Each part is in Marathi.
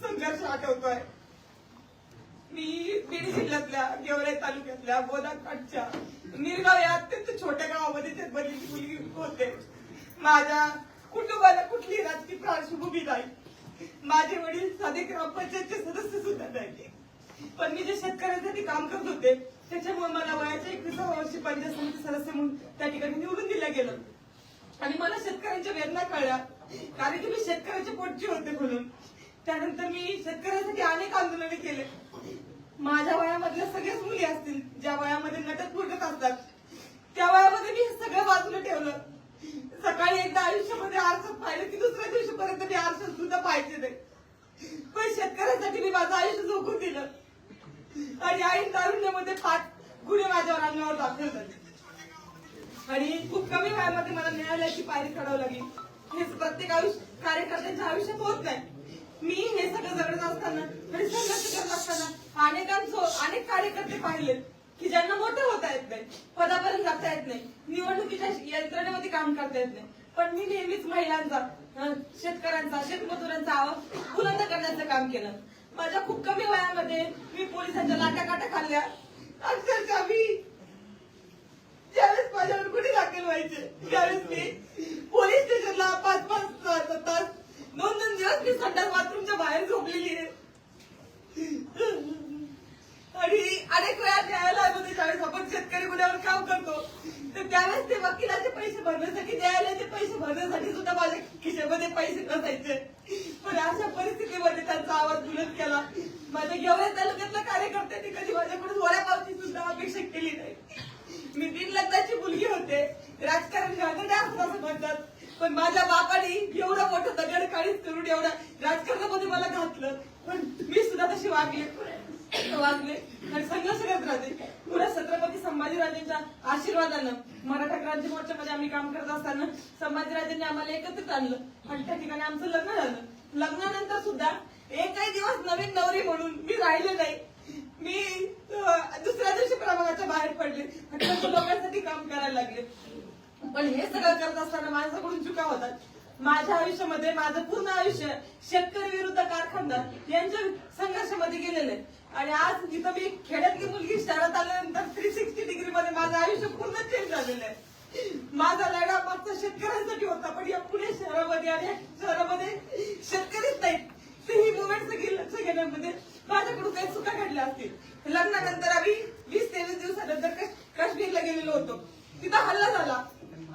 संघर्ष आठवतोय. मी बीड जिल्ह्यातल्या गेवराई तालुक्यातल्या बोदाकाठच्या निरगाव या अत्यंत छोट्या गावामध्ये जन्मलेली मुलगी होते. माझ्या कुटुंबाला कुठलीही राजकीय पार्श्वभूमी नाही. माझे वडील साधे ग्रामपंचायतचे सदस्य सुद्धा नाही. पण मी जे शेतकऱ्यांसाठी काम करत होते त्याच्यामुळे मला वयाच्या 21व्या वर्षी पंचायत समिती सदस्य म्हणून त्या ठिकाणी निवडून दिलं गेलं. आणि मला शेतकऱ्यांच्या वेदना कळल्या, कारण की मी शेतकऱ्याच्या पोटची होते म्हणून. त्यानंतर मी शेतकऱ्यांसाठी अनेक आंदोलने केले. माझ्या वयामधल्या सगळ्याच मुली असतील ज्या वयामध्ये नटत फुटत असतात, त्या वयामध्ये मी सगळं बाजूला ठेवलं. सकाळी एकदा आयुष्यामध्ये आरशात पाहिलं की दुसऱ्या दिवशीपर्यंत मी आरशात सुद्धा पाहिजे नाही. पण शेतकऱ्यांसाठी मी माझं आयुष्य झोकून दिलं. आणि आई तारुण्यामध्ये 5 गुन्हे माझ्यावर अन्यायावर दाखल झाले. आणि खूप कमी वयामध्ये मला न्यायालयाची पायरी चढावं लागली. हे प्रत्येक कार्यकर्त्यांच्या आयुष्यात होत नाही. मी हे सगळं जगत असताना आणि संघर्ष करत असताना अनेक कार्यकर्ते पाहिले की ज्यांना मोठे होता येत नाही, पदापर्यंत जाता येत नाही, निवडणुकीच्या यंत्रणेमध्ये काम करता येत नाही. पण मी नेहमीच महिलांचा, शेतकऱ्यांचा, शेतमजुरांचा आवाज बुलंद करण्याचं काम केलं. माझ्या खूप कमी वयामध्ये मी पोलिसांच्या लाटाकाटा खाल्ल्या. अक्षरशः मी ज्यावेळेस माझ्यावर गुन्हे दाखल व्हायचे त्यावेळेस मी पोलीस स्टेशनला 5-5 तास 2-2 दिवस मी संडास बाथरूमच्या बाहेर झोपलेली आहे. आणि अनेक वेळा न्यायालयामध्ये ज्यावेळेस आपण शेतकरी गुन्ह्यावर काम करतो तर त्यावेळेस ते वकिलाचे पैसे भरण्यासाठी, न्यायालयाचे पैसे भरण्यासाठी सुद्धा माझ्या खिशामध्ये पैसे नसायचे. पण अशा परिस्थितीमध्ये त्यांचा आवाज बुलंद केला. माझ्या गेवराई तालुक्यातल्या कार्यकर्त्यांनी कधी माझ्याकडून वड्यापावची सुद्धा अपेक्षा केली नाही. मी 3 लग्नाची मुलगी होते. राजकारण घालणे असं म्हणतात, पण माझ्या बापाने एवढं मोठं दगड काढीत करून एवढं राजकारणामध्ये मला घातलं. पण मी सुद्धा तशी वागले आणि संघर्ष करत राहते. पुढे छत्रपती संभाजीराजेंच्या आशीर्वादानं मराठा क्रांती मोर्चामध्ये आम्ही काम करत असताना संभाजीराजेंनी आम्हाला एकत्रित आणलं आणि त्या ठिकाणी आमचं लग्न झालं. लग्नानंतर सुद्धा एकही दिवस नवीन नवरी म्हणून मी राहिले नाही. मी दुसऱ्या दिवशी प्रभागाच्या बाहेर पडले आणि लोकांसाठी काम करायला लागले. पण हे सगळं करत असताना माझ्याकडून चुका होतात. माझ्या आयुष्यामध्ये माझं पूर्ण आयुष्य शेतकरी विरुद्ध कारखानदार यांच्या संघर्षामध्ये गेलेलं आहे. आणि आज जिथं मी खेड्यातली मुलगी शहरात आल्यानंतर 360 डिग्री मध्ये माझं आयुष्य पूर्ण चेंज झालेलं आहे. माझा लढा फक्त शेतकऱ्यांसाठी होता, पण या पुणे शहरामध्ये आणि शहरामध्ये शेतकरीच नाहीत. ते ही मुवमेंट लक्ष घेण्यामध्ये माझ्याकडून काही चुका घडल्या असतील. लग्नानंतर आम्ही 20-23 दिवसानंतर काश्मीरला गेलेलो होतो. तिथं हल्ला झाला.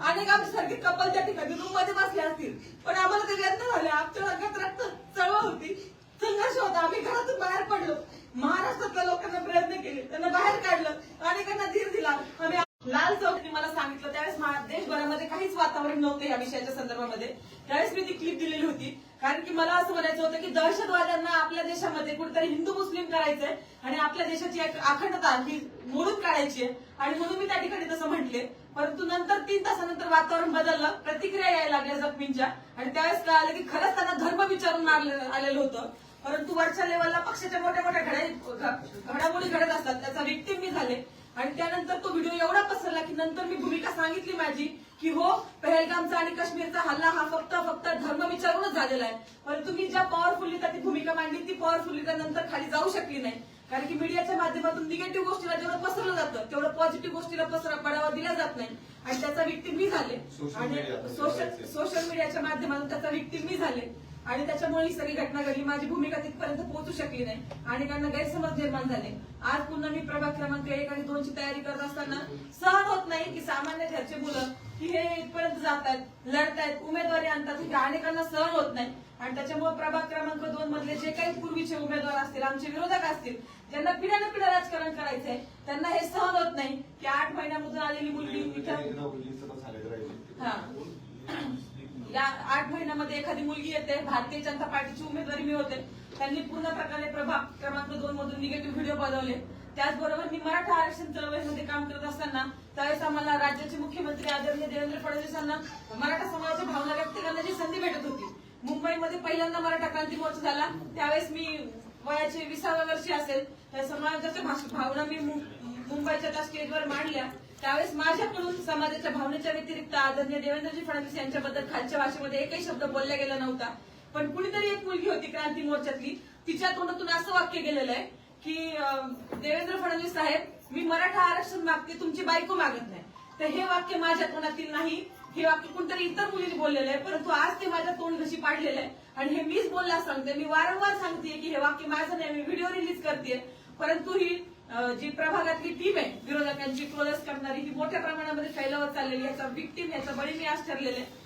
अनेक आमच्यासारखे कपल त्या ठिकाणी रूम मध्ये बसले असतील, पण आम्हाला ते व्यक्त झाले. आमच्या रंगात रक्त चळवळ होती, संघर्ष होता. आम्ही घरातून बाहेर पडलो. महाराष्ट्रातल्या लोकांना प्रयत्न केले, त्यांना बाहेर काढलं, अनेकांना धीर दिला. आम्ही लाल चौकनी मला सांगितलं त्यावेळेस देशभरामध्ये काहीच वातावरण नव्हतं या विषयाच्या संदर्भामध्ये. त्यावेळेस मी ती क्लिप दिलेली होती, कारण की मला असं म्हणायचं होतं की दहशतवाद्यांना आपल्या देशामध्ये कुठेतरी हिंदू मुस्लिम करायचंय आणि आपल्या देशाची एक अखंडता ही मोडून काढायची आहे. आणि म्हणून मी त्या ठिकाणी तसं म्हटले. परंतु नंतर 3 तासानंतर वातावरण बदललं, प्रतिक्रिया यायला लागल्या जखमींच्या. आणि त्यावेळेस कळालं की खरंच त्यांना धर्म विचारून आलेलं होतं. परंतु वरच्या लेवलला पक्षाच्या मोठ्या मोठ्या घडामोडी घडत असतात, त्याचा विक्टिम मी झाले. आणि त्यानंतर तो व्हिडिओ एवढा पसरला की नंतर मी भूमिका सांगितली माझी की हो, पहलगामचा आणि काश्मीरचा हल्ला हा फक्त धर्म विचारूनच झालेला आहे. परंतु मी ज्या पॉवरफुली ती भूमिका मांडली ती पॉवरफुली नंतर खाली जाऊ शकली नाही. कारण की मीडियाच्या माध्यमातून निगेटिव्ह गोष्टीला जेवढं पसरलं जातं तेवढं पॉझिटिव्ह गोष्टीला बढावा दिला जात नाही. आणि त्याचा विक्टिम मी झाले. आणि सोशल मीडियाच्या माध्यमातून त्याचा विक्टिम मी झाले. आणि त्याच्यामुळे ही सगळी घटना घडली. माझी भूमिका तिथपर्यंत पोहोचू शकली नाही. अनेकांना गैरसमज निर्माण झाले. आज पुन्हा मी प्रभाग क्रमांक 1 आणि 2 ची तयारी करत असताना सहन होत नाही की सामान्य घरचे मुलं की हे इथपर्यंत जातात, लढतायत, उमेदवारी आणतात, हे अनेकांना सहन होत नाही. आणि त्याच्यामुळे प्रभाग क्रमांक 2 मधले जे काही पूर्वीचे उमेदवार असतील, आमचे विरोधक असतील, ज्यांना पिढ्याने पिढ्या राजकारण करायचंय, त्यांना हे सहन होत नाही की 8 महिन्यामधून आलेली मुलगी या 8 महिन्यामध्ये एखादी मुलगी येते. भारतीय जनता पार्टीची उमेदवारी मी होते. त्यांनी पूर्ण प्रकारे प्रभाग क्रमांक 2 मधून निगेटिव्ह व्हिडिओ बनवले. त्याचबरोबर मी मराठा आरक्षण चळवळीमध्ये काम करत असताना त्यावेळेस आम्हाला राज्याचे मुख्यमंत्री आदरणीय देवेंद्र फडणवीस यांना मराठा समाजाच्या भावना व्यक्त करण्याची संधी भेटत होती. मुंबईमध्ये पहिल्यांदा मराठा क्रांती मोर्चा झाला. त्यावेळेस मी वयाचे 20व्या वर्षी असेल. त्या समाजाच्या भावना मी मुंबईच्या त्या स्टेजवर मांडल्या. त्यावेळेस माझ्याकडून समाजाच्या भावनेच्या व्यतिरिक्त आदरणीय देवेंद्रजी फडणवीस यांच्याबद्दल खालच्या भाषेमध्ये एकही शब्द बोलला गेला नव्हता. पण कुणीतरी एक मुलगी होती क्रांती मोर्चातली, तिच्या तोंडातून असं वाक्य गेलेलं आहे की देवेंद्र फडणवीस साहेब, मी मराठा आरक्षण मागते, तुमची बायको मागत नाही. तर हे वाक्य माझ्या तोंडातील नाही, हे वाक्य कोणतरी इतर मुलीने बोललेलं आहे, परंतु आज ते माझ्या तोंड घशी पाडलेलं आहे आणि हे मीच बोलला सांगते. मी वारंवार सांगते की हे वाक्य माझं नाही, मी व्हिडिओ रिलीज करते. परंतु ही जी प्रभागातली टीम आहे विरोधकांची क्लोज करणारी, ही मोठ्या प्रमाणामध्ये फैलावत चाललेली, याचा विक्टीम, याचा बळी मी आज ठरलेले आहे.